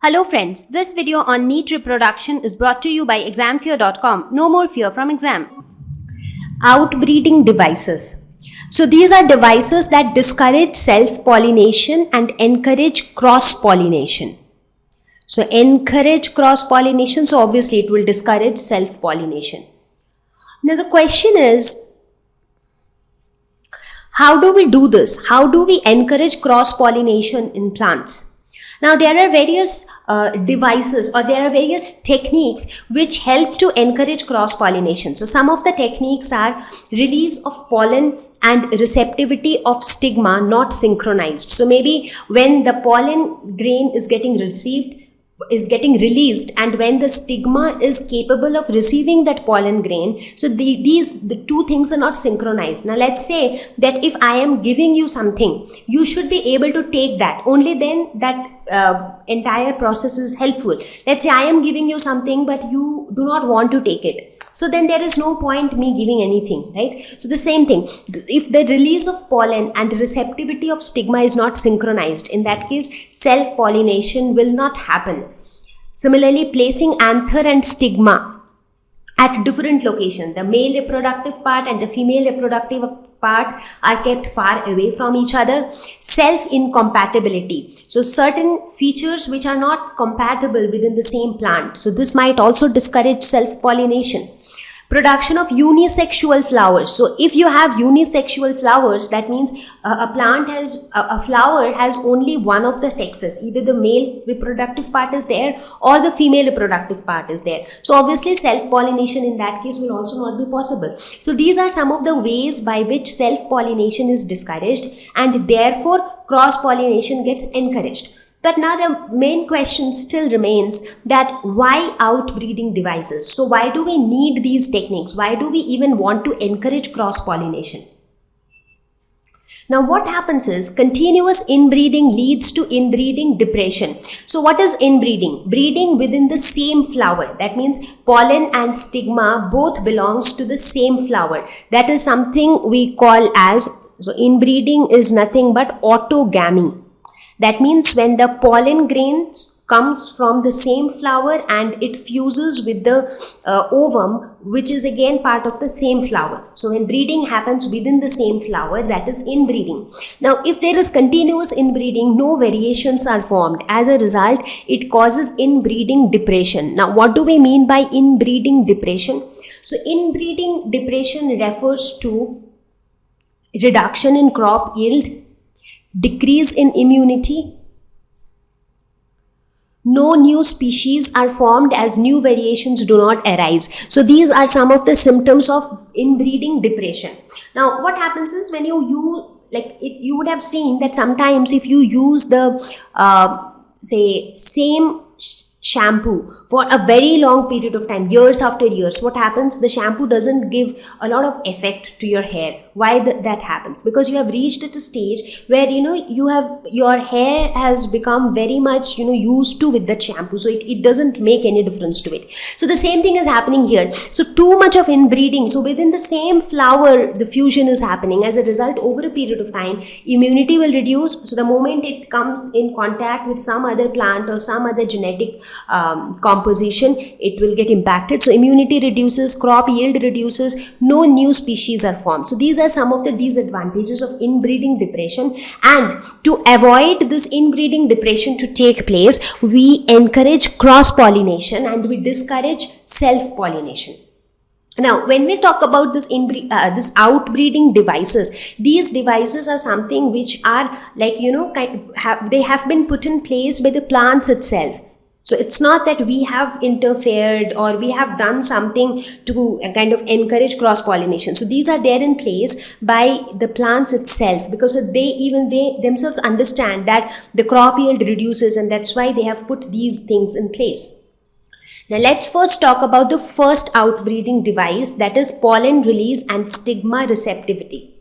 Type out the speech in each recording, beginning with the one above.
Hello friends, this video on NEET reproduction is brought to you by examfear.com. No more fear from exam. Outbreeding devices. So these are devices that discourage self-pollination and encourage cross-pollination. So encourage cross-pollination, so obviously it will discourage self-pollination. Now the question is, how do we do this? How do we encourage cross-pollination in plants? Now there are various devices or there are various techniques which help to encourage cross-pollination. So some of the techniques are release of pollen and receptivity of stigma not synchronized. So maybe when the pollen grain is getting released and when the stigma is capable of receiving that pollen grain, so the two things are not synchronized. Now let's say that if I am giving you something, you should be able to take that. Only then that entire process is helpful. Let's say I am giving you something but you do not want to take it. So then there is no point me giving anything, right? So the same thing, if the release of pollen and the receptivity of stigma is not synchronized, in that case, self-pollination will not happen. Similarly, placing anther and stigma at different locations, the male reproductive part and the female reproductive part are kept far away from each other. Self-incompatibility. So certain features which are not compatible within the same plant. So this might also discourage self-pollination. Production of unisexual flowers. So if you have unisexual flowers, that means a flower has only one of the sexes. Either the male reproductive part is there or the female reproductive part is there. So obviously self-pollination in that case will also not be possible. So these are some of the ways by which self-pollination is discouraged and therefore cross-pollination gets encouraged. But now the main question still remains that why outbreeding devices? So why do we need these techniques? Why do we even want to encourage cross-pollination? Now what happens is continuous inbreeding leads to inbreeding depression. So what is inbreeding? Breeding within the same flower. That means pollen and stigma both belongs to the same flower. That is something we call as, so inbreeding is nothing but autogamy. That means when the pollen grains comes from the same flower and it fuses with the ovum, which is again part of the same flower. So when breeding happens within the same flower, that is inbreeding. Now if there is continuous inbreeding, no variations are formed. As a result, it causes inbreeding depression. Now what do we mean by inbreeding depression? So inbreeding depression refers to reduction in crop yield, decrease in immunity, no new species are formed as new variations do not arise. So these are some of the symptoms of inbreeding depression. Now what happens is when you would have seen that sometimes if you use the say same shampoo for a very long period of time, years after years, what happens? The shampoo doesn't give a lot of effect to your hair. Why that happens? Because you have reached at a stage where your hair has become very much used to with that shampoo, so it doesn't make any difference to it. So the same thing is happening here. So too much of inbreeding, so within the same flower the fusion is happening. As a result, over a period of time, immunity will reduce. So the moment it comes in contact with some other plant or some other genetic composition, it will get impacted. So immunity reduces, crop yield reduces, no new species are formed. So these are some of the disadvantages of inbreeding depression, and to avoid this inbreeding depression to take place, we encourage cross-pollination and we discourage self-pollination. Now, when we talk about this outbreeding devices, these devices are something which are they have been put in place by the plants itself. So it's not that we have interfered or we have done something to kind of encourage cross-pollination. So these are there in place by the plants itself, because they themselves understand that the crop yield reduces, and that's why they have put these things in place. Now let's first talk about the first outbreeding device, that is pollen release and stigma receptivity.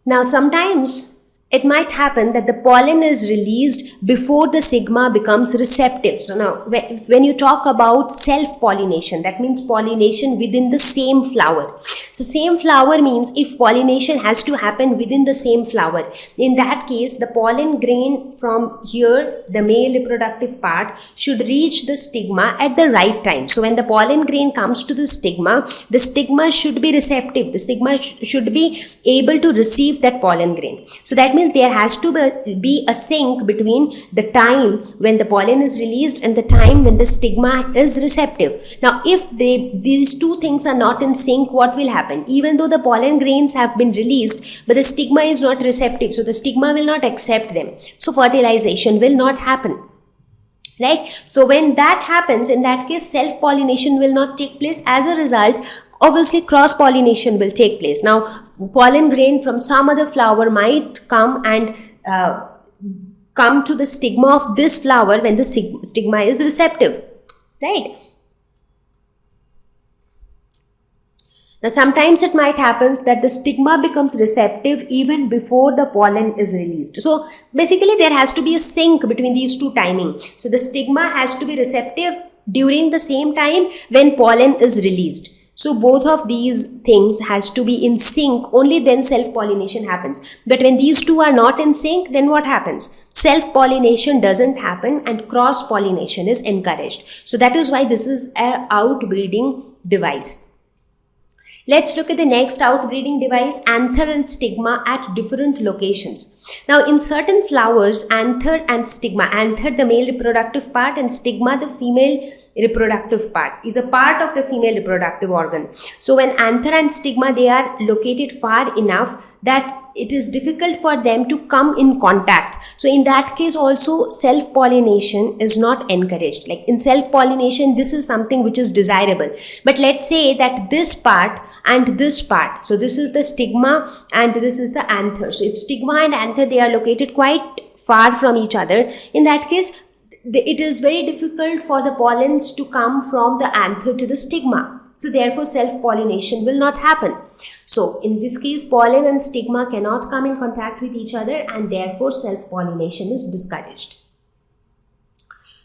Now sometimes it might happen that the pollen is released before the stigma becomes receptive. So now when you talk about self-pollination, that means pollination within the same flower. So same flower means if pollination has to happen within the same flower, in that case the pollen grain from here, the male reproductive part, should reach the stigma at the right time. So when the pollen grain comes to the stigma should be receptive. The stigma should be able to receive that pollen grain. So that means there has to be a sync between the time when the pollen is released and the time when the stigma is receptive. Now if these two things are not in sync, what will happen? Even though the pollen grains have been released, but the stigma is not receptive, so the stigma will not accept them, so fertilization will not happen. Right? So when that happens, in that case self-pollination will not take place. As a result, obviously cross-pollination will take place. Now pollen grain from some other flower might come and come to the stigma of this flower when the stigma is receptive, right? Now sometimes it might happen that the stigma becomes receptive even before the pollen is released. So basically there has to be a sync between these two timing. So the stigma has to be receptive during the same time when pollen is released. So both of these things has to be in sync, only then self-pollination happens. But when these two are not in sync, then what happens? Self-pollination doesn't happen and cross-pollination is encouraged. So that is why this is an outbreeding device. Let's look at the next outbreeding device, anther and stigma at different locations. Now in certain flowers, anther and stigma, anther the male reproductive part and stigma the female reproductive part, is a part of the female reproductive organ. So when anther and stigma, they are located far enough that it is difficult for them to come in contact. So in that case also self-pollination is not encouraged. Like in self-pollination, this is something which is desirable. But let's say that this part and this part, so this is the stigma and this is the anther. So if stigma and anther, they are located quite far from each other, in that case it is very difficult for the pollens to come from the anther to the stigma. So therefore self-pollination will not happen. So in this case pollen and stigma cannot come in contact with each other and therefore self-pollination is discouraged.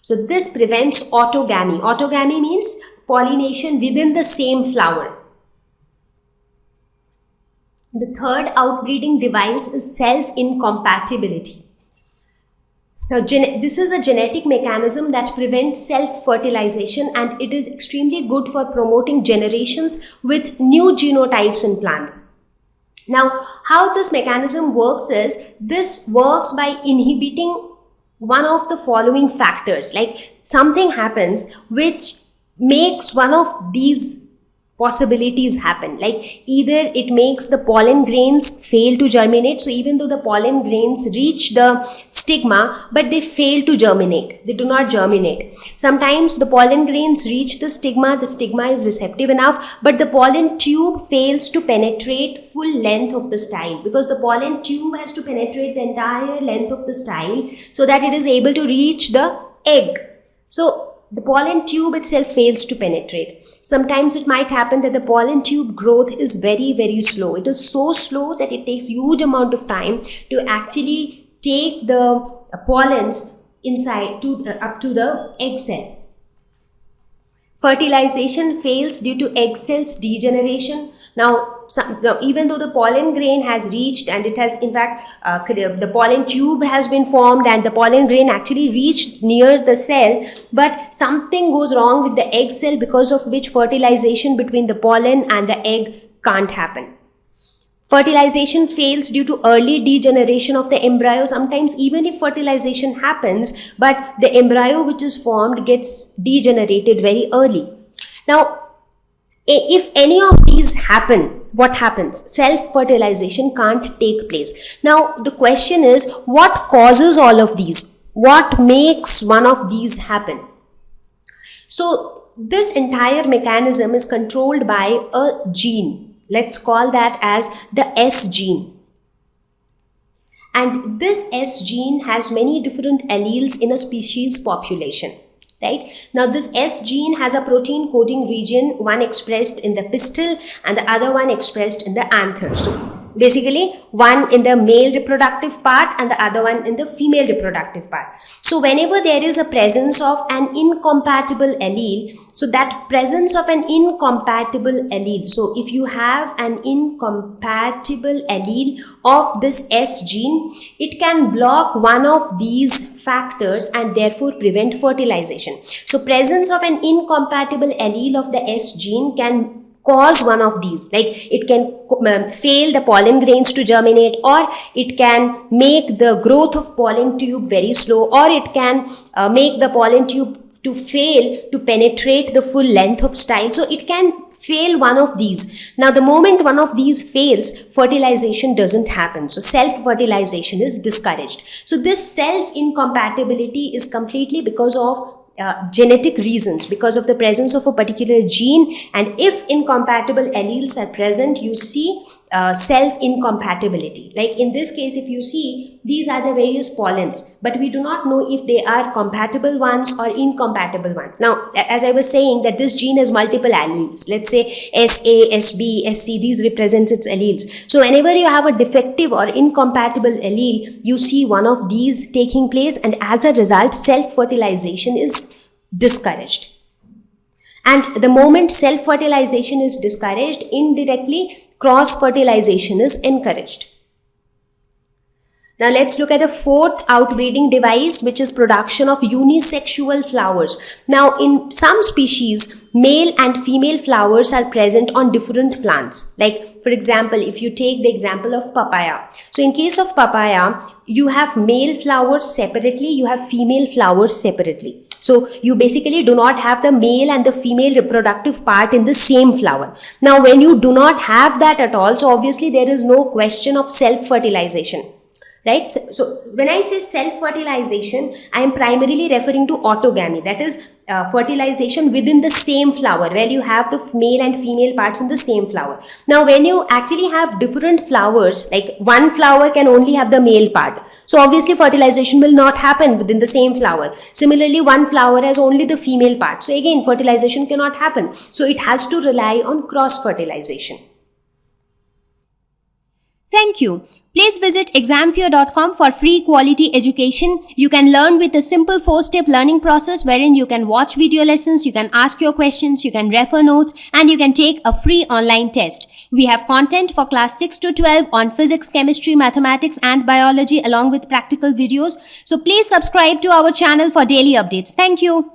So this prevents autogamy. Autogamy means pollination within the same flower. The third outbreeding device is self-incompatibility. Now, this is a genetic mechanism that prevents self-fertilization and it is extremely good for promoting generations with new genotypes in plants. Now, how this mechanism works is, this works by inhibiting one of the following factors. Like something happens which makes one of these possibilities happen. Like either it makes the pollen grains fail to germinate. So even though the pollen grains reach the stigma, but they fail to germinate, they do not germinate. Sometimes the pollen grains reach the stigma is receptive enough, but the pollen tube fails to penetrate full length of the style, because the pollen tube has to penetrate the entire length of the style so that it is able to reach the egg. So the pollen tube itself fails to penetrate. Sometimes it might happen that the pollen tube growth is very, very slow. It is so slow that it takes huge amount of time to actually take the pollens inside up to the egg cell. Fertilization fails due to egg cells degeneration. Now, even though the pollen grain has reached and it has in fact the pollen tube has been formed and the pollen grain actually reached near the cell, but something goes wrong with the egg cell because of which fertilization between the pollen and the egg can't happen. Fertilization fails due to early degeneration of the embryo. Sometimes even if fertilization happens, but the embryo which is formed gets degenerated very early. Now, if any of these happen, what happens? Self-fertilization can't take place. Now, the question is, what causes all of these? What makes one of these happen? So, this entire mechanism is controlled by a gene. Let's call that as the S gene. And this S gene has many different alleles in a species population. Right? Now this S gene has a protein coding region, one expressed in the pistil and the other one expressed in the anther. So basically one in the male reproductive part and the other one in the female reproductive part. So whenever there is a presence of an incompatible allele, so that presence of an incompatible allele, so if you have an incompatible allele of this S gene, it can block one of these factors and therefore prevent fertilization. So presence of an incompatible allele of the S gene can cause one of these, like it can fail the pollen grains to germinate, or it can make the growth of pollen tube very slow, or it can make the pollen tube to fail to penetrate the full length of style. So it can fail one of these. Now the moment one of these fails, fertilization doesn't happen. So self-fertilization is discouraged. So this self-incompatibility is completely because of genetic reasons, because of the presence of a particular gene, and if incompatible alleles are present, you see self-incompatibility. Like in this case, if you see, these are the various pollens, but we do not know if they are compatible ones or incompatible ones. Now, as I was saying, that this gene has multiple alleles. Let's say SA, SB, SC, these represents its alleles. So whenever you have a defective or incompatible allele, you see one of these taking place, and as a result, self-fertilization is discouraged. And the moment self-fertilization is discouraged, indirectly cross-fertilization is encouraged. Now let's look at the fourth outbreeding device, which is production of unisexual flowers. Now in some species, male and female flowers are present on different plants. Like for example, if you take the example of papaya. So in case of papaya, you have male flowers separately, you have female flowers separately. So you basically do not have the male and the female reproductive part in the same flower. Now when you do not have that at all, so obviously there is no question of self-fertilization. Right? So when I say self-fertilization, I am primarily referring to autogamy, that is fertilization within the same flower, where you have the male and female parts in the same flower. Now when you actually have different flowers, like one flower can only have the male part, so obviously fertilization will not happen within the same flower. Similarly, one flower has only the female part, so again fertilization cannot happen. So it has to rely on cross-fertilization. Thank you. Please visit examfear.com for free quality education. You can learn with a simple 4-step learning process wherein you can watch video lessons, you can ask your questions, you can refer notes, and you can take a free online test. We have content for class 6 to 12 on physics, chemistry, mathematics, and biology along with practical videos. So please subscribe to our channel for daily updates. Thank you.